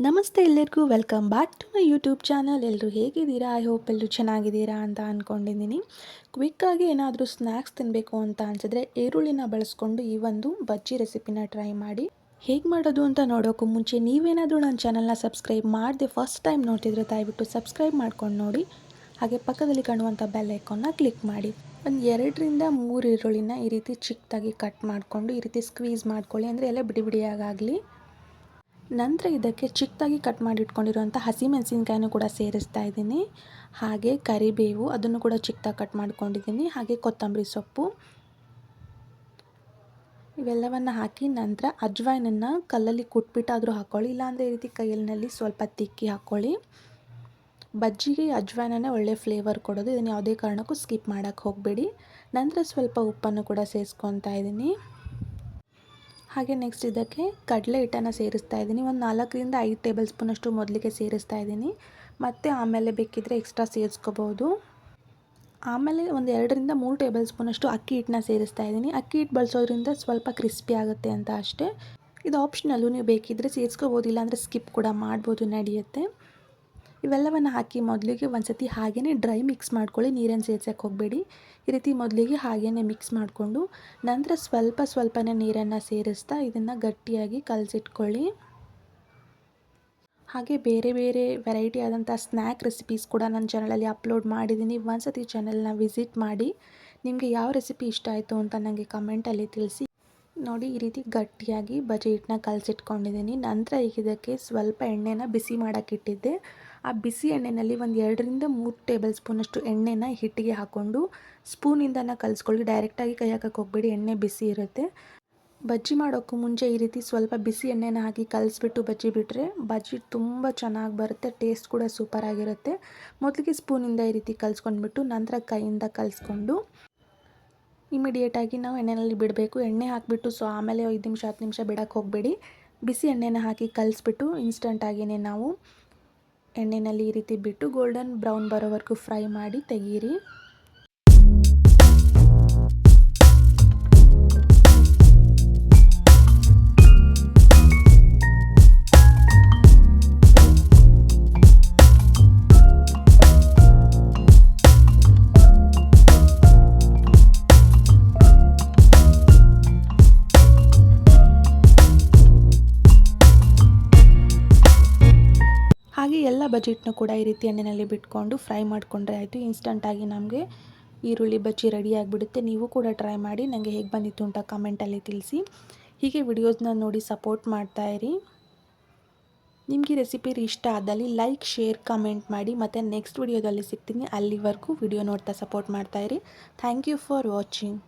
ನಮಸ್ತೆ ಎಲ್ಲರಿಗೂ welcome back to my YouTube channel. ಎಲ್ಲರೂ ಹೇಗಿದ್ದೀರಾ? ಐ ಹೋಪ್ ಎಲ್ಲರೂ ಚೆನ್ನಾಗಿದ್ದೀರಾ ಅಂತ ಅಂದ್ಕೊಂಡಿದ್ದೀನಿ. ಕ್ವಿಕ್ಕಾಗಿ ಏನಾದರೂ ಸ್ನ್ಯಾಕ್ಸ್ ತಿನ್ನಬೇಕು ಅಂತ ಅನಿಸಿದ್ರೆ ಈರುಳ್ಳಿನ ಬಳಸ್ಕೊಂಡು ಈ ಒಂದು ಬಜ್ಜಿ ರೆಸಿಪಿನ ಟ್ರೈ ಮಾಡಿ. ಹೇಗೆ ಮಾಡೋದು ಅಂತ ನೋಡೋಕ್ಕೂ ಮುಂಚೆ ನೀವೇನಾದರೂ ನನ್ನ ಚಾನಲ್ನ ಸಬ್ಸ್ಕ್ರೈಬ್ ಮಾಡದೆ ಫಸ್ಟ್ ಟೈಮ್ ನೋಡ್ತಿದ್ರೆ ದಯವಿಟ್ಟು ಸಬ್ಸ್ಕ್ರೈಬ್ ಮಾಡ್ಕೊಂಡು ನೋಡಿ. ಹಾಗೆ ಪಕ್ಕದಲ್ಲಿ ಕಾಣುವಂಥ ಬೆಲ್ ಐಕಾನ್ನ ಕ್ಲಿಕ್ ಮಾಡಿ. ಒಂದು 2ರಿಂದ 3 ಈರುಳ್ಳಿನ ಈ ರೀತಿ ಚಿಕ್ಕದಾಗಿ ಕಟ್ ಮಾಡಿಕೊಂಡು ಈ ರೀತಿ ಸ್ಕ್ವೀಸ್ ಮಾಡ್ಕೊಳ್ಳಿ, ಅಂದರೆ ಎಲ್ಲ ಬಿಡಿ ಬಿಡಿಯಾಗಲಿ. ನಂತರ ಇದಕ್ಕೆ ಚಿಕ್ಕದಾಗಿ ಕಟ್ ಮಾಡಿ ಇಟ್ಕೊಂಡಿರುವಂಥ ಹಸಿಮೆಣಸಿನ್ಕಾಯಿನೂ ಕೂಡ ಸೇರಿಸ್ತಾ ಇದ್ದೀನಿ. ಹಾಗೆ ಕರಿಬೇವು ಅದನ್ನು ಕೂಡ ಚಿಕ್ಕದಾಗಿ ಕಟ್ ಮಾಡ್ಕೊಂಡಿದ್ದೀನಿ. ಹಾಗೆ ಕೊತ್ತಂಬರಿ ಸೊಪ್ಪು ಇವೆಲ್ಲವನ್ನು ಹಾಕಿ ನಂತರ ಅಜ್ವಾಯಿನನ್ನು ಕಲ್ಲಲ್ಲಿ ಕುಟ್ಬಿಟ್ಟಾದರೂ ಹಾಕ್ಕೊಳ್ಳಿ, ಇಲ್ಲಾಂದರೆ ಈ ರೀತಿ ಕೈಯಲ್ಲಿ ಸ್ವಲ್ಪ ತಿಕ್ಕಿ ಹಾಕ್ಕೊಳ್ಳಿ. ಬಜ್ಜಿಗೆ ಅಜ್ವಾಯಿನೇ ಒಳ್ಳೆ ಫ್ಲೇವರ್ ಕೊಡೋದು, ಇದನ್ನು ಯಾವುದೇ ಕಾರಣಕ್ಕೂ ಸ್ಕಿಪ್ ಮಾಡೋಕ್ಕೆ ಹೋಗಬೇಡಿ. ನಂತರ ಸ್ವಲ್ಪ ಉಪ್ಪನ್ನು ಕೂಡ ಸೇರಿಸ್ಕೊತಾ ಇದ್ದೀನಿ. ಹಾಗೆ ನೆಕ್ಸ್ಟ್ ಇದಕ್ಕೆ ಕಡಲೆ ಹಿಟ್ಟನ್ನು ಸೇರಿಸ್ತಾ ಇದ್ದೀನಿ. ಒಂದು 4ರಿಂದ 5 ಟೇಬಲ್ ಸ್ಪೂನಷ್ಟು ಮೊದಲಿಗೆ ಸೇರಿಸ್ತಾ ಇದ್ದೀನಿ. ಮತ್ತು ಆಮೇಲೆ ಬೇಕಿದ್ದರೆ ಎಕ್ಸ್ಟ್ರಾ ಸೇರಿಸ್ಕೋಬೋದು. ಆಮೇಲೆ ಒಂದು 2ರಿಂದ 3 ಟೇಬಲ್ ಸ್ಪೂನಷ್ಟು ಅಕ್ಕಿ ಹಿಟ್ಟನ್ನ ಸೇರಿಸ್ತಾ ಇದ್ದೀನಿ. ಅಕ್ಕಿ ಹಿಟ್ಟು ಬಳಸೋದ್ರಿಂದ ಸ್ವಲ್ಪ ಕ್ರಿಸ್ಪಿ ಆಗುತ್ತೆ ಅಂತ ಅಷ್ಟೇ. ಇದು ಆಪ್ಷನಲ್ಲು, ನೀವು ಬೇಕಿದ್ದರೆ ಸೇರಿಸ್ಕೋಬೋದು, ಇಲ್ಲಾಂದರೆ ಸ್ಕಿಪ್ ಕೂಡ ಮಾಡ್ಬೋದು, ನಡೆಯುತ್ತೆ. ಇವೆಲ್ಲವನ್ನು ಹಾಕಿ ಮೊದಲಿಗೆ ಒಂದು ಸತಿ ಹಾಗೆಯೇ ಡ್ರೈ ಮಿಕ್ಸ್ ಮಾಡ್ಕೊಳ್ಳಿ, ನೀರನ್ನು ಸೇರ್ಸೋಕ್ಕೆ ಹೋಗಬೇಡಿ. ಈ ರೀತಿ ಮೊದಲಿಗೆ ಹಾಗೆಯೇ ಮಿಕ್ಸ್ ಮಾಡಿಕೊಂಡು ನಂತರ ಸ್ವಲ್ಪನೇ ನೀರನ್ನು ಸೇರಿಸ್ತಾ ಇದನ್ನು ಗಟ್ಟಿಯಾಗಿ ಕಲಸಿಟ್ಕೊಳ್ಳಿ. ಹಾಗೆ ಬೇರೆ ಬೇರೆ ವೆರೈಟಿ ಆದಂಥ ಸ್ನ್ಯಾಕ್ ರೆಸಿಪೀಸ್ ಕೂಡ ನನ್ನ ಚಾನಲಲ್ಲಿ ಅಪ್ಲೋಡ್ ಮಾಡಿದ್ದೀನಿ. ಒಂದು ಸತಿ ಚಾನಲ್ನ ವಿಸಿಟ್ ಮಾಡಿ. ನಿಮಗೆ ಯಾವ ರೆಸಿಪಿ ಇಷ್ಟ ಆಯಿತು ಅಂತ ನನಗೆ ಕಮೆಂಟಲ್ಲಿ ತಿಳಿಸಿ. ನೋಡಿ, ಈ ರೀತಿ ಗಟ್ಟಿಯಾಗಿ ಬಜ್ಜಿ ಹಿಟ್ಟನ್ನ ಕಲಸಿಟ್ಕೊಂಡಿದ್ದೀನಿ. ನಂತರ ಈಗ ಇದಕ್ಕೆ ಸ್ವಲ್ಪ ಎಣ್ಣೆನ ಬಿಸಿ ಮಾಡೋಕ್ಕಿಟ್ಟಿದ್ದೆ. ಆ ಬಿಸಿ ಎಣ್ಣೆಯಲ್ಲಿ ಒಂದು 2ರಿಂದ 3 ಟೇಬಲ್ ಸ್ಪೂನಷ್ಟು ಎಣ್ಣೆನ ಹಿಟ್ಟಿಗೆ ಹಾಕ್ಕೊಂಡು ಸ್ಪೂನಿಂದನೇ ಕಲಿಸ್ಕೊಳ್ಳಿ. ಡೈರೆಕ್ಟಾಗಿ ಕೈ ಹಾಕಕ್ಕೆ ಹೋಗಬೇಡಿ, ಎಣ್ಣೆ ಬಿಸಿ ಇರುತ್ತೆ. ಬಜ್ಜಿ ಮಾಡೋಕ್ಕೂ ಮುಂಚೆ ಈ ರೀತಿ ಸ್ವಲ್ಪ ಬಿಸಿ ಎಣ್ಣೆನ ಹಾಕಿ ಕಲಿಸ್ಬಿಟ್ಟು ಬಜ್ಜಿ ಬಿಟ್ಟರೆ ಬಜ್ಜಿ ತುಂಬ ಚೆನ್ನಾಗಿ ಬರುತ್ತೆ, ಟೇಸ್ಟ್ ಕೂಡ ಸೂಪರಾಗಿರುತ್ತೆ. ಮೊದಲಿಗೆ ಸ್ಪೂನಿಂದ ಈ ರೀತಿ ಕಲಿಸ್ಕೊಂಡ್ಬಿಟ್ಟು ನಂತರ ಕೈಯಿಂದ ಕಲಿಸ್ಕೊಂಡು ಇಮಿಡಿಯೇಟಾಗಿ ನಾವು ಎಣ್ಣೆಯಲ್ಲಿ ಬಿಡಬೇಕು. ಎಣ್ಣೆ ಹಾಕಿಬಿಟ್ಟು ಆಮೇಲೆ 5 ನಿಮಿಷ 10 ನಿಮಿಷ ಬಿಡೋಕ್ಕೆ ಹೋಗಬೇಡಿ. ಬಿಸಿ ಎಣ್ಣೆನ ಹಾಕಿ ಕಲಿಸ್ಬಿಟ್ಟು ಇನ್ಸ್ಟಂಟಾಗಿಯೇ ನಾವು ಎಣ್ಣೆಯಲ್ಲಿ ಈ ರೀತಿ ಬಿಟ್ಟು ಗೋಲ್ಡನ್ ಬ್ರೌನ್ ಬರೋವರೆಗೂ ಫ್ರೈ ಮಾಡಿ ತೆಗೀರಿ. ಹಾಗೆ ಎಲ್ಲ ಬಜ್ಜಿಟ್ಟನ್ನು ಕೂಡ ಈ ರೀತಿ ಎಣ್ಣೆಯಲ್ಲಿ ಬಿಟ್ಕೊಂಡು ಫ್ರೈ ಮಾಡಿಕೊಂಡ್ರೆ ಆಯಿತು. ಇನ್ಸ್ಟಂಟಾಗಿ ನಮಗೆ ಈರುಳ್ಳಿ ಬಜ್ಜಿ ರೆಡಿ ಆಗಿಬಿಡುತ್ತೆ. ನೀವು ಕೂಡ ಟ್ರೈ ಮಾಡಿ, ನನಗೆ ಹೇಗೆ ಬಂದಿತ್ತು ಅಂತ ಕಮೆಂಟಲ್ಲಿ ತಿಳಿಸಿ. ಹೀಗೆ ವಿಡಿಯೋಸ್ನ ನೋಡಿ ಸಪೋರ್ಟ್ ಮಾಡ್ತಾಯಿರಿ. ನಿಮಗೆ ರೆಸಿಪಿ ಇಷ್ಟ ಆದಲ್ಲಿ ಲೈಕ್, ಶೇರ್, ಕಮೆಂಟ್ ಮಾಡಿ. ಮತ್ತು ನೆಕ್ಸ್ಟ್ ವಿಡಿಯೋದಲ್ಲಿ ಸಿಗ್ತೀನಿ. ಅಲ್ಲಿವರೆಗೂ ವಿಡಿಯೋ ನೋಡ್ತಾ ಸಪೋರ್ಟ್ ಮಾಡ್ತಾಯಿರಿ. Thank you for watching.